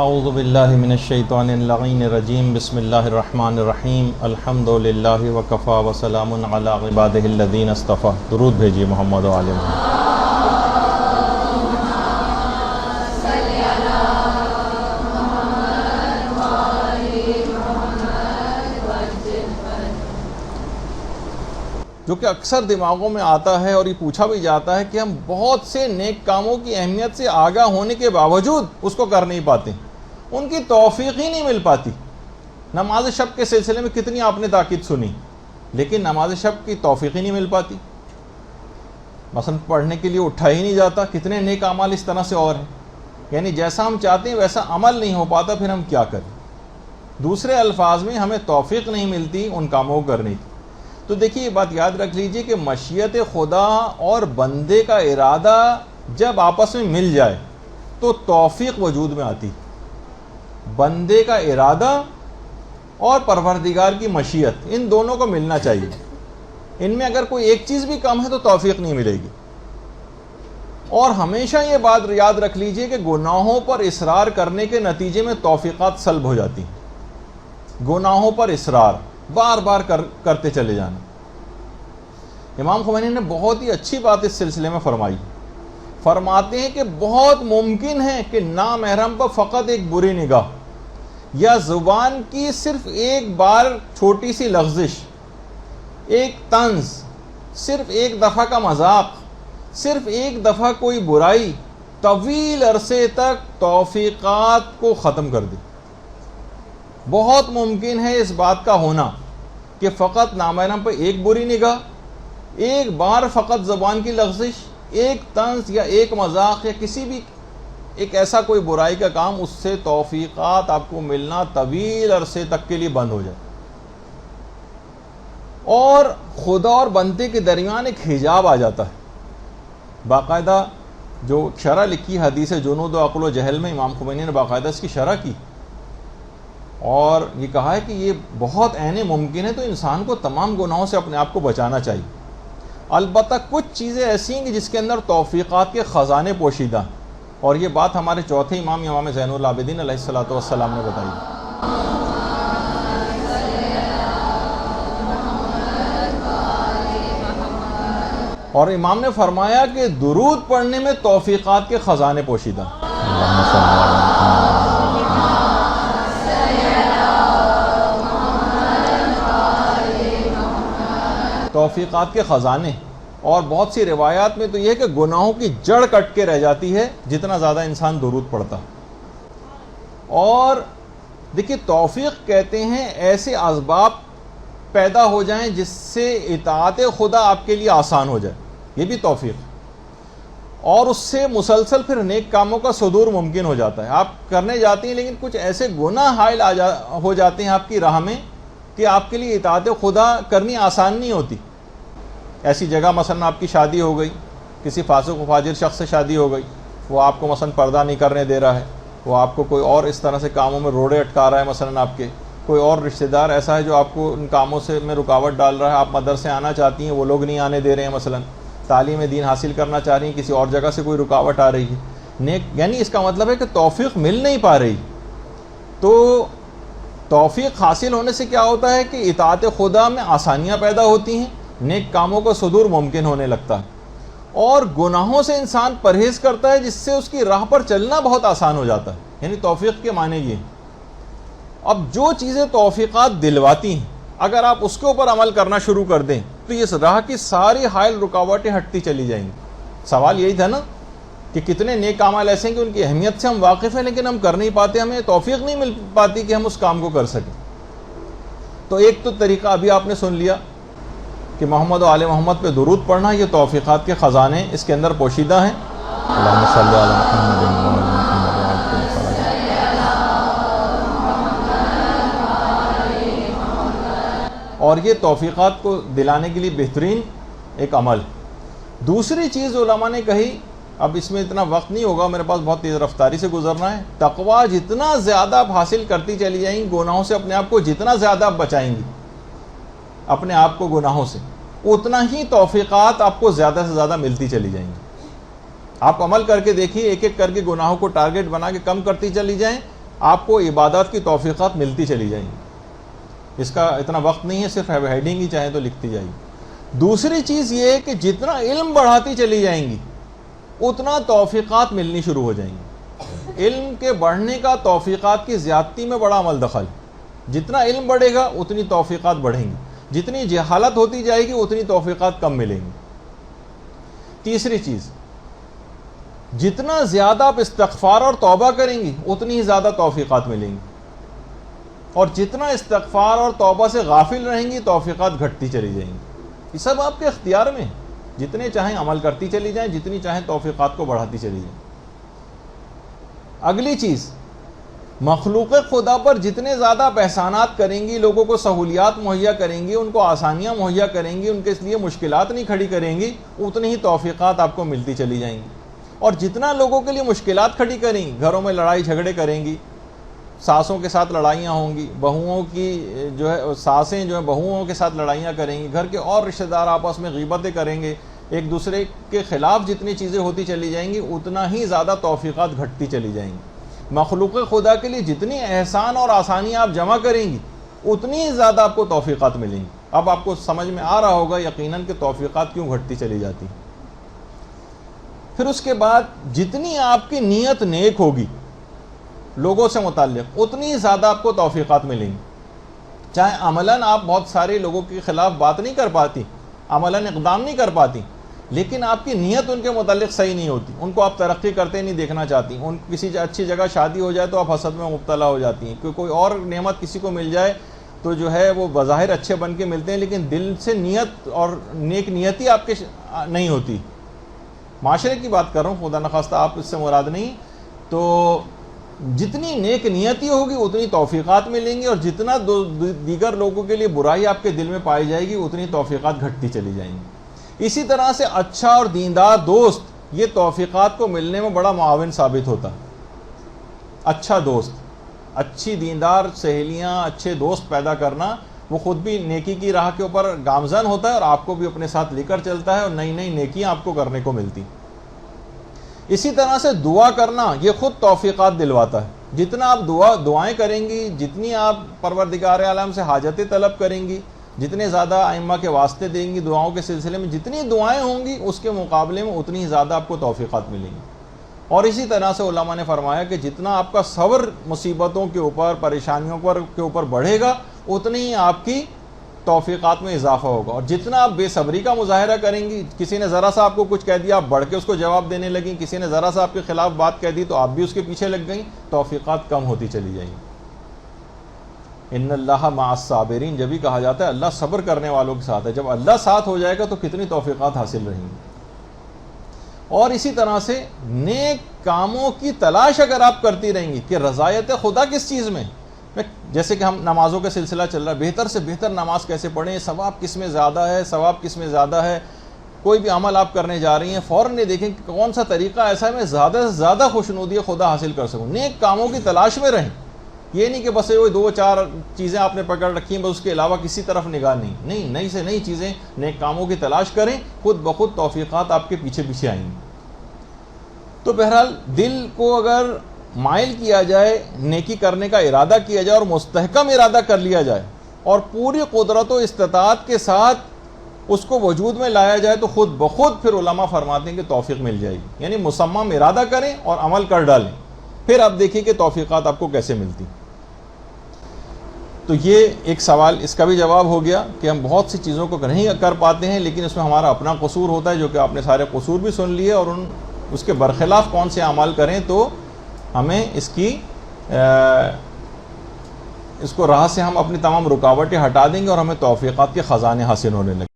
اعوذ باللہ من الشیطان اللعین الرجیم بسم اللہ الرحمن الرحیم الحمد للہ وکفی وسلام علی عبادہ الذین اصطفی. درود بھیجیے محمد و آل محمد. جو کہ اکثر دماغوں میں آتا ہے اور یہ پوچھا بھی جاتا ہے کہ ہم بہت سے نیک کاموں کی اہمیت سے آگاہ ہونے کے باوجود اس کو کر نہیں پاتے، ان کی توفیق ہی نہیں مل پاتی. نماز شب کے سلسلے میں کتنی آپ نے تاکید سنی، لیکن نماز شب کی توفیق ہی نہیں مل پاتی. مثلا پڑھنے کے لیے اٹھا ہی نہیں جاتا. کتنے نیک اعمال اس طرح سے اور ہیں، یعنی جیسا ہم چاہتے ہیں ویسا عمل نہیں ہو پاتا. پھر ہم کیا کریں؟ دوسرے الفاظ میں ہمیں توفیق نہیں ملتی ان کاموں کو کرنے کی. تو دیکھیے یہ بات یاد رکھ لیجئے کہ مشیت خدا اور بندے کا ارادہ جب آپس میں مل جائے تو توفیق وجود میں آتی. بندے کا ارادہ اور پروردگار کی مشیت، ان دونوں کو ملنا چاہیے. ان میں اگر کوئی ایک چیز بھی کم ہے تو توفیق نہیں ملے گی. اور ہمیشہ یہ بات یاد رکھ لیجئے کہ گناہوں پر اصرار کرنے کے نتیجے میں توفیقات سلب ہو جاتی ہیں. گناہوں پر اصرار، بار بار کرتے چلے جانا. امام خمینی نے بہت ہی اچھی بات اس سلسلے میں فرمائی. فرماتے ہیں کہ بہت ممکن ہے کہ نامحرم پر فقط ایک بری نگاہ یا زبان کی صرف ایک بار چھوٹی سی لغزش، ایک طنز، صرف ایک دفعہ کا مذاق، صرف ایک دفعہ کوئی برائی طویل عرصے تک توفیقات کو ختم کر دے. بہت ممکن ہے اس بات کا ہونا کہ فقط نامحرم پر ایک بری نگاہ، ایک بار فقط زبان کی لغزش، ایک طنز یا ایک مذاق یا کسی بھی ایک ایسا کوئی برائی کا کام، اس سے توفیقات آپ کو ملنا طویل عرصے تک کے لیے بند ہو جائے. اور خدا اور بندے کے درمیان ایک حجاب آ جاتا ہے. باقاعدہ جو شرح لکھی حدیث جنود و عقل و جہل میں امام خمینی نے باقاعدہ اس کی شرح کی اور یہ کہا ہے کہ یہ بہت عین ممکن ہے تو انسان کو تمام گناہوں سے اپنے آپ کو بچانا چاہیے. البتہ کچھ چیزیں ایسی ہیں کہ جس کے اندر توفیقات کے خزانے پوشیدہ ہیں، اور یہ بات ہمارے چوتھے امام زین العابدین علیہ الصلوۃ والسلام نے بتائی. اور امام نے فرمایا کہ درود پڑھنے میں توفیقات کے خزانے پوشیدہ ہیں. توفیقات کے خزانے. اور بہت سی روایات میں تو یہ ہے کہ گناہوں کی جڑ کٹ کے رہ جاتی ہے جتنا زیادہ انسان درود پڑھتا. اور دیکھیے توفیق کہتے ہیں ایسے اسباب پیدا ہو جائیں جس سے اطاعت خدا آپ کے لیے آسان ہو جائے، یہ بھی توفیق. اور اس سے مسلسل پھر نیک کاموں کا صدور ممکن ہو جاتا ہے. آپ کرنے جاتے ہیں لیکن کچھ ایسے گناہ حائل ہو جاتے ہیں آپ کی راہ میں کہ آپ کے لیے اطاعت خدا کرنی آسان نہیں ہوتی. ایسی جگہ مثلا آپ کی شادی ہو گئی، کسی فاسق و فاجر شخص سے شادی ہو گئی، وہ آپ کو مثلا پردہ نہیں کرنے دے رہا ہے، وہ آپ کو کوئی اور اس طرح سے کاموں میں روڑے اٹکا رہا ہے. مثلا آپ کے کوئی اور رشتہ دار ایسا ہے جو آپ کو ان کاموں سے میں رکاوٹ ڈال رہا ہے. آپ مدرسے آنا چاہتی ہیں، وہ لوگ نہیں آنے دے رہے ہیں. مثلا تعلیم دین حاصل کرنا چاہ رہی ہیں، کسی اور جگہ سے کوئی رکاوٹ آ رہی ہے. یعنی اس کا مطلب ہے کہ توفیق مل نہیں پا رہی. تو توفیق حاصل ہونے سے کیا ہوتا ہے کہ اطاعت خدا میں آسانیاں پیدا ہوتی ہیں، نیک کاموں کا صدور ممکن ہونے لگتا ہے، اور گناہوں سے انسان پرہیز کرتا ہے جس سے اس کی راہ پر چلنا بہت آسان ہو جاتا ہے. یعنی توفیق کے معنی یہ. اب جو چیزیں توفیقات دلواتی ہیں اگر آپ اس کے اوپر عمل کرنا شروع کر دیں تو یہ راہ کی ساری حائل رکاوٹیں ہٹتی چلی جائیں گی. سوال یہی تھا نا کہ کتنے نیک اعمال ایسے ہیں کہ ان کی اہمیت سے ہم واقف ہیں لیکن ہم کر نہیں پاتے، ہمیں توفیق نہیں مل پاتی کہ ہم اس کام کو کر سکیں. تو ایک تو طریقہ ابھی آپ نے سن لیا کہ محمد و آل محمد پہ درود پڑھنا، یہ توفیقات کے خزانے اس کے اندر پوشیدہ ہیں. اللہم صلی علی محمد. اور یہ توفیقات کو دلانے کے لیے بہترین ایک عمل. دوسری چیز علماء نے کہی، اب اس میں اتنا وقت نہیں ہوگا، میرے پاس بہت تیز رفتاری سے گزرنا ہے. تقویٰ جتنا زیادہ آپ حاصل کرتی چلی جائیں گی، گناہوں سے اپنے آپ کو جتنا زیادہ آپ بچائیں گی اپنے آپ کو گناہوں سے، اتنا ہی توفیقات آپ کو زیادہ سے زیادہ ملتی چلی جائیں گی. آپ عمل کر کے دیکھیے، ایک ایک کر کے گناہوں کو ٹارگٹ بنا کے کم کرتی چلی جائیں آپ کو عبادات کی توفیقات ملتی چلی جائیں گی. اس کا اتنا وقت نہیں ہے، صرف ہیڈنگ ہی چاہیں تو لکھتی جائیں گی. دوسری چیز یہ ہے کہ جتنا علم بڑھاتی چلی جائیں گی اتنا توفیقات ملنی شروع ہو جائیں گی. علم کے بڑھنے کا توفیقات کی زیادتی میں بڑا عمل دخل. جتنا علم بڑھے گا اتنی توفیقات بڑھیں گی، جتنی جہالت ہوتی جائے گی اتنی توفیقات کم ملیں گی. تیسری چیز، جتنا زیادہ آپ استغفار اور توبہ کریں گی اتنی ہی زیادہ توفیقات ملیں گی، اور جتنا استغفار اور توبہ سے غافل رہیں گی توفیقات گھٹتی چلی جائیں گی. یہ سب آپ کے اختیار میں، جتنے چاہیں عمل کرتی چلی جائیں، جتنی چاہیں توفیقات کو بڑھاتی چلی جائیں. اگلی چیز، مخلوق خدا پر جتنے زیادہ آپ احسانات کریں گی، لوگوں کو سہولیات مہیا کریں گی، ان کو آسانیاں مہیا کریں گی، ان کے لیے مشکلات نہیں کھڑی کریں گی، اتنی ہی توفیقات آپ کو ملتی چلی جائیں گی. اور جتنا لوگوں کے لیے مشکلات کھڑی کریں گی، گھروں میں لڑائی جھگڑے کریں گی، ساسوں کے ساتھ لڑائیاں ہوں گی، بہوؤں کی جو ہے ساسیں جو ہیں بہوؤں کے ساتھ لڑائیاں کریں گی، گھر کے اور رشتہ دار آپس میں غیبتیں کریں گے، ایک دوسرے کے خلاف جتنی چیزیں ہوتی چلی جائیں گی اتنا ہی زیادہ توفیقات گھٹتی چلی جائیں گی. مخلوق خدا کے لیے جتنی احسان اور آسانیاں آپ جمع کریں گی اتنی ہی زیادہ آپ کو توفیقات ملیں گی. اب آپ کو سمجھ میں آ رہا ہوگا یقیناً کہ توفیقات کیوں گھٹتی چلی جاتی. پھر اس کے بعد جتنی آپ کی نیت نیک ہوگی لوگوں سے متعلق اتنی ہی زیادہ آپ کو توفیقات ملیں گی. چاہے عملاً آپ بہت سارے لوگوں کے خلاف بات نہیں کر پاتی، عملاً اقدام نہیں کر پاتی، لیکن آپ کی نیت ان کے متعلق صحیح نہیں ہوتی، ان کو آپ ترقی کرتے نہیں دیکھنا چاہتی. ان کسی اچھی جگہ شادی ہو جائے تو آپ حسد میں مبتلا ہو جاتی ہیں، کوئی اور نعمت کسی کو مل جائے تو جو ہے وہ بظاہر اچھے بن کے ملتے ہیں لیکن دل سے نیت اور نیک نیتی آپ کے نہیں ہوتی. معاشرے کی بات کر رہا ہوں، خدا نخواستہ آپ اس سے مراد نہیں. تو جتنی نیک نیتی ہوگی اتنی توفیقات ملیں گی، اور جتنا دیگر لوگوں کے لیے برائی آپ کے دل میں پائی جائے گی اتنی توفیقات گھٹتی چلی جائیں گی. اسی طرح سے اچھا اور دیندار دوست یہ توفیقات کو ملنے میں بڑا معاون ثابت ہوتا ہے. اچھا دوست، اچھی دیندار سہیلیاں، اچھے دوست پیدا کرنا، وہ خود بھی نیکی کی راہ کے اوپر گامزن ہوتا ہے اور آپ کو بھی اپنے ساتھ لے کر چلتا ہے اور نئی نئی نیکیاں آپ کو کرنے کو ملتی. اسی طرح سے دعا کرنا یہ خود توفیقات دلواتا ہے. جتنا آپ دعائیں کریں گی، جتنی آپ پروردگار عالم سے حاجتیں طلب کریں گی، جتنے زیادہ ائمہ کے واسطے دیں گی دعاؤں کے سلسلے میں، جتنی دعائیں ہوں گی اس کے مقابلے میں اتنی ہی زیادہ آپ کو توفیقات ملیں گی. اور اسی طرح سے علماء نے فرمایا کہ جتنا آپ کا صبر مصیبتوں کے اوپر، پریشانیوں کے اوپر بڑھے گا اتنی ہی آپ کی توفیقات میں اضافہ ہوگا. اور جتنا آپ بے صبری کا مظاہرہ کریں گی، کسی نے ذرا سا آپ کو کچھ کہہ دیا آپ بڑھ کے اس کو جواب دینے لگیں، کسی نے ذرا سا آپ کے خلاف بات کہہ دی تو آپ بھی اس کے پیچھے لگ گئیں، توفیقات کم ہوتی چلی جائیں گی. ان اللہ مع الصابرین جب بھی کہا جاتا ہے اللہ صبر کرنے والوں کے ساتھ ہے. جب اللہ ساتھ ہو جائے گا تو کتنی توفیقات حاصل رہیں گی. اور اسی طرح سے نیک کاموں کی تلاش اگر آپ کرتی رہیں گی کہ رضایت خدا کس چیز میں، جیسے کہ ہم نمازوں کا سلسلہ چل رہا ہے، بہتر سے بہتر نماز کیسے پڑھیں، ثواب کس میں زیادہ ہے، ثواب کس میں زیادہ ہے. کوئی بھی عمل آپ کرنے جا رہی ہیں فوراً یہ دیکھیں کہ کون سا طریقہ ایسا ہے میں زیادہ سے زیادہ خوشنودی خدا حاصل کر سکوں. نیک کاموں کی تلاش میں رہیں. یہ نہیں کہ بس وہ 2-4 چیزیں آپ نے پکڑ رکھی ہیں بس اس کے علاوہ کسی طرف نگاہ نہیں، نئی سے نئی چیزیں نیک کاموں کی تلاش کریں، خود بخود توفیقات آپ کے پیچھے پیچھے آئیں گی. تو بہرحال دل کو اگر مائل کیا جائے، نیکی کرنے کا ارادہ کیا جائے اور مستحکم ارادہ کر لیا جائے اور پوری قدرت و استطاعت کے ساتھ اس کو وجود میں لایا جائے تو خود بخود پھر علماء فرماتے ہیں کہ توفیق مل جائے گی. یعنی مصمم ارادہ کریں اور عمل کر ڈالیں، پھر آپ دیکھیں کہ توفیقات آپ کو کیسے ملتی. تو یہ ایک سوال اس کا بھی جواب ہو گیا کہ ہم بہت سی چیزوں کو نہیں کر پاتے ہیں لیکن اس میں ہمارا اپنا قصور ہوتا ہے، جو کہ آپ نے سارے قصور بھی سن لیے، اور اس کے برخلاف کون سے اعمال کریں تو ہمیں اس کو راہ سے ہم اپنی تمام رکاوٹیں ہٹا دیں گے اور ہمیں توفیقات کے خزانے حاصل ہونے لگیں.